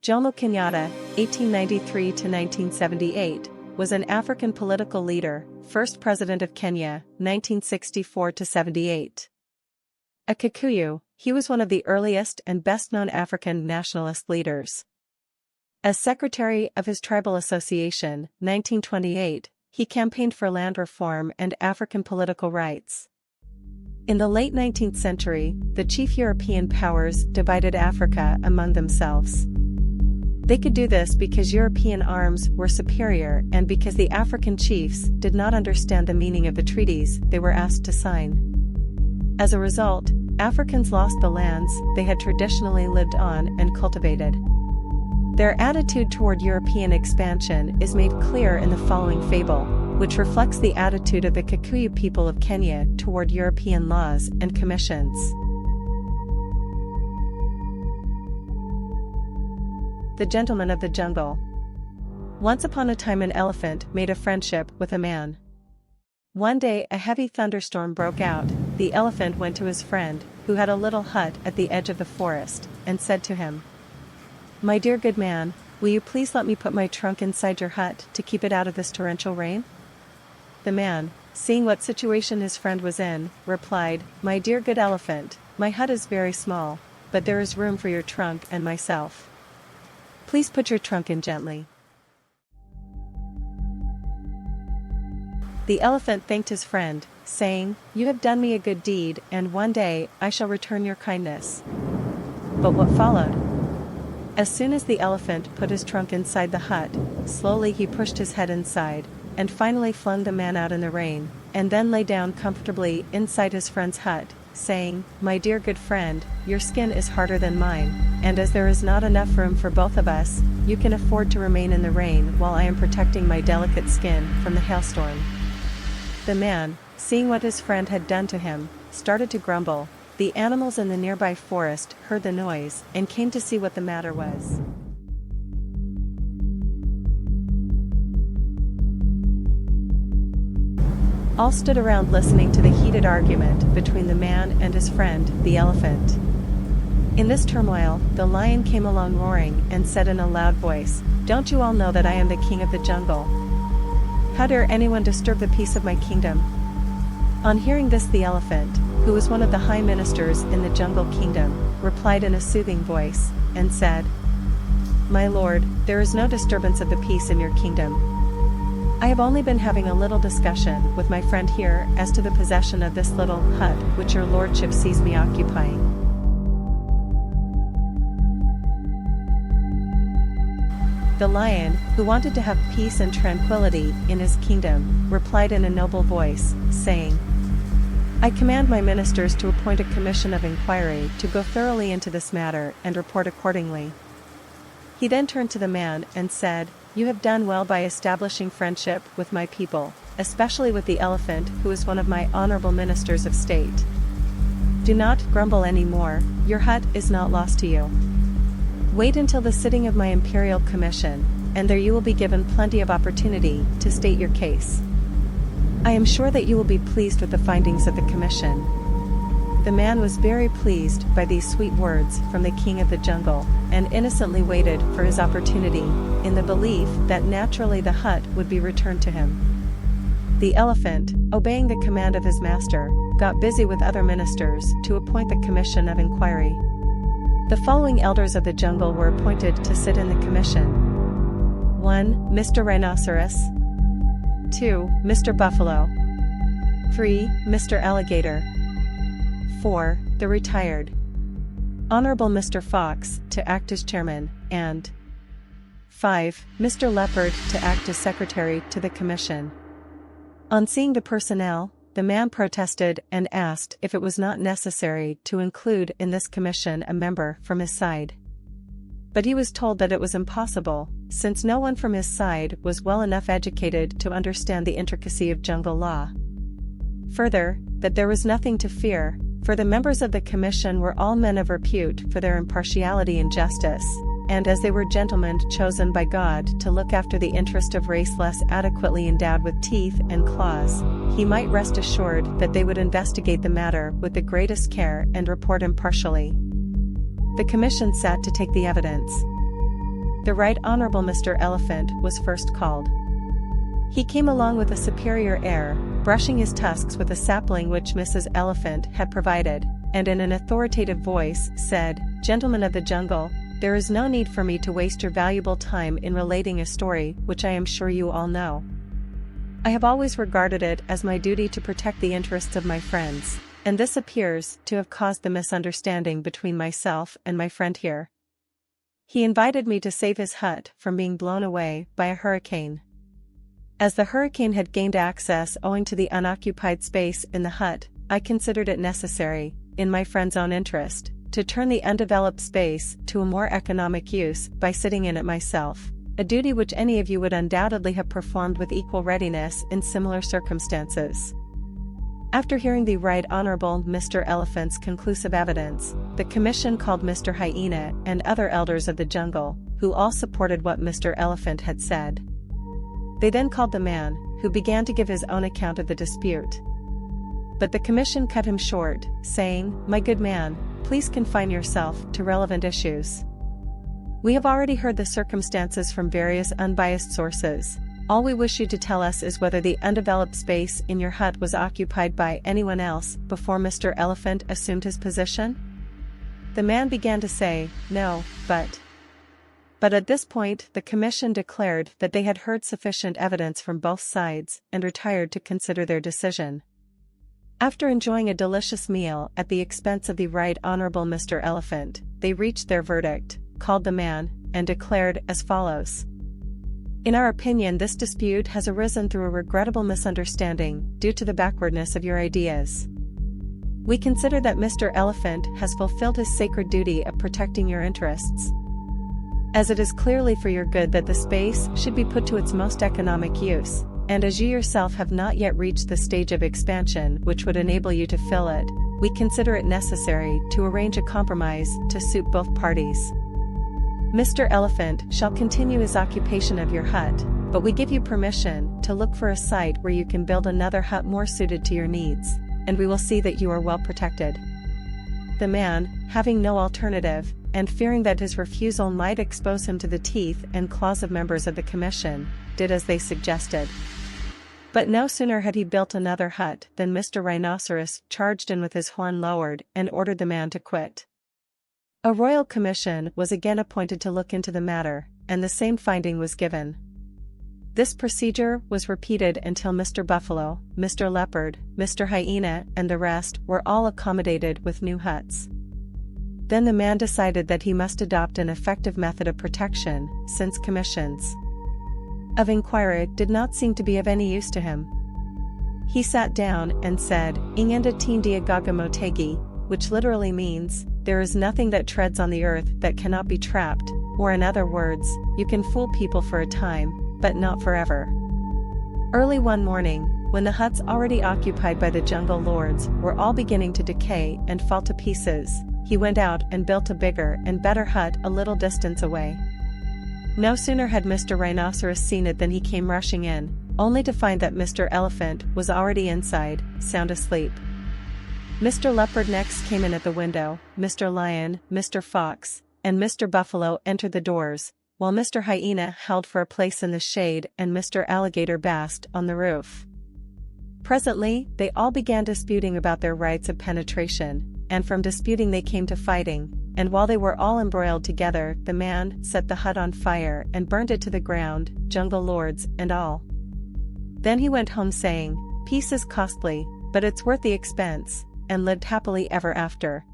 Jomo Kenyatta, 1893–1978, was an African political leader, first president of Kenya, 1964–78. A Kikuyu, he was one of the earliest and best-known African nationalist leaders. As secretary of his tribal association, 1928, he campaigned for land reform and African political rights. In the late 19th century, the chief European powers divided Africa among themselves. They could do this because European arms were superior and because the African chiefs did not understand the meaning of the treaties they were asked to sign. As a result, Africans lost the lands they had traditionally lived on and cultivated. Their attitude toward European expansion is made clear in the following fable, which reflects the attitude of the Kikuyu people of Kenya toward European laws and commissions. The Gentleman of the Jungle. Once upon a time an elephant made a friendship with a man. One day a heavy thunderstorm broke out. The elephant went to his friend, who had a little hut at the edge of the forest, and said to him, "My dear good man, will you please let me put my trunk inside your hut to keep it out of this torrential rain?" The man, seeing what situation his friend was in, replied, "My dear good elephant, my hut is very small, but there is room for your trunk and myself. Please put your trunk in gently." The elephant thanked his friend, saying, "You have done me a good deed, and one day I shall return your kindness." But what followed? As soon as the elephant put his trunk inside the hut, slowly he pushed his head inside, and finally flung the man out in the rain, and then lay down comfortably inside his friend's hut, saying, "My dear good friend, your skin is harder than mine, and as there is not enough room for both of us, you can afford to remain in the rain while I am protecting my delicate skin from the hailstorm." The man, seeing what his friend had done to him, started to grumble. The animals in the nearby forest heard the noise and came to see what the matter was. All stood around listening to the heated argument between the man and his friend, the elephant. In this turmoil, the lion came along roaring and said in a loud voice, "Don't you all know that I am the king of the jungle? How dare anyone disturb the peace of my kingdom?" On hearing this, the elephant, who was one of the high ministers in the jungle kingdom, replied in a soothing voice, and said, "My lord, there is no disturbance of the peace in your kingdom. I have only been having a little discussion with my friend here as to the possession of this little hut which your lordship sees me occupying." The lion, who wanted to have peace and tranquility in his kingdom, replied in a noble voice, saying, "I command my ministers to appoint a commission of inquiry to go thoroughly into this matter and report accordingly." He then turned to the man and said, "You have done well by establishing friendship with my people, especially with the elephant who is one of my honorable ministers of state. Do not grumble any more, your hut is not lost to you. Wait until the sitting of my imperial commission, and there you will be given plenty of opportunity to state your case. I am sure that you will be pleased with the findings of the commission." The man was very pleased by these sweet words from the king of the jungle, and innocently waited for his opportunity, in the belief that naturally the hut would be returned to him. The elephant, obeying the command of his master, got busy with other ministers to appoint the commission of inquiry. The following elders of the jungle were appointed to sit in the commission. 1. Mr. Rhinoceros. 2. Mr. Buffalo. 3. Mr. Alligator. 4. The retired Honorable Mr. Fox to act as chairman, and 5. Mr. Leopard to act as secretary to the commission. On seeing the personnel, the man protested and asked if it was not necessary to include in this commission a member from his side. But he was told that it was impossible, since no one from his side was well enough educated to understand the intricacy of jungle law. Further, that there was nothing to fear, for the members of the commission were all men of repute for their impartiality and justice, and as they were gentlemen chosen by God to look after the interest of race less adequately endowed with teeth and claws, he might rest assured that they would investigate the matter with the greatest care and report impartially. The commission sat to take the evidence. the Right Honorable Mr. Elephant was first called. He came along with a superior air, brushing his tusks with a sapling which Mrs. Elephant had provided, and in an authoritative voice said, "Gentlemen of the jungle, there is no need for me to waste your valuable time in relating a story which I am sure you all know. I have always regarded it as my duty to protect the interests of my friends, and this appears to have caused the misunderstanding between myself and my friend here. He invited me to save his hut from being blown away by a hurricane. As the hurricane had gained access owing to the unoccupied space in the hut, I considered it necessary, in my friend's own interest, to turn the undeveloped space to a more economic use by sitting in it myself, a duty which any of you would undoubtedly have performed with equal readiness in similar circumstances." After hearing the Right Honorable Mr. Elephant's conclusive evidence, the commission called Mr. Hyena and other elders of the jungle, who all supported what Mr. Elephant had said. They then called the man, who began to give his own account of the dispute. But the commission cut him short, saying, "My good man, please confine yourself to relevant issues. We have already heard the circumstances from various unbiased sources. All we wish you to tell us is whether the undeveloped space in your hut was occupied by anyone else before Mr. Elephant assumed his position?" The man began to say, "No, but..." But at this point the commission declared that they had heard sufficient evidence from both sides and retired to consider their decision. After enjoying a delicious meal at the expense of the Right Honorable Mr. Elephant, they reached their verdict, called the man, and declared as follows. "In our opinion, this dispute has arisen through a regrettable misunderstanding due to the backwardness of your ideas. We consider that Mr. Elephant has fulfilled his sacred duty of protecting your interests. As it is clearly for your good that the space should be put to its most economic use, and as you yourself have not yet reached the stage of expansion which would enable you to fill it, we consider it necessary to arrange a compromise to suit both parties. Mr. Elephant shall continue his occupation of your hut, but we give you permission to look for a site where you can build another hut more suited to your needs, and we will see that you are well protected." The man, having no alternative, and fearing that his refusal might expose him to the teeth and claws of members of the commission, did as they suggested. But no sooner had he built another hut than Mr. Rhinoceros charged in with his horn lowered and ordered the man to quit. A royal commission was again appointed to look into the matter, and the same finding was given. This procedure was repeated until Mr. Buffalo, Mr. Leopard, Mr. Hyena, and the rest were all accommodated with new huts. Then the man decided that he must adopt an effective method of protection, since commissions of inquiry did not seem to be of any use to him. He sat down and said, "Ingenda teen diagaga motegi," which literally means, "There is nothing that treads on the earth that cannot be trapped," or in other words, you can fool people for a time, but not forever. Early one morning, when the huts already occupied by the jungle lords were all beginning to decay and fall to pieces, he went out and built a bigger and better hut a little distance away. No sooner had Mr. Rhinoceros seen it than he came rushing in, only to find that Mr. Elephant was already inside, sound asleep. Mr. Leopard next came in at the window, Mr. Lion, Mr. Fox, and Mr. Buffalo entered the doors, while Mr. Hyena held for a place in the shade and Mr. Alligator basked on the roof. Presently, they all began disputing about their rights of penetration, and from disputing they came to fighting, and while they were all embroiled together, the man set the hut on fire and burned it to the ground, jungle lords and all. Then he went home saying, "Peace is costly, but it's worth the expense," and lived happily ever after.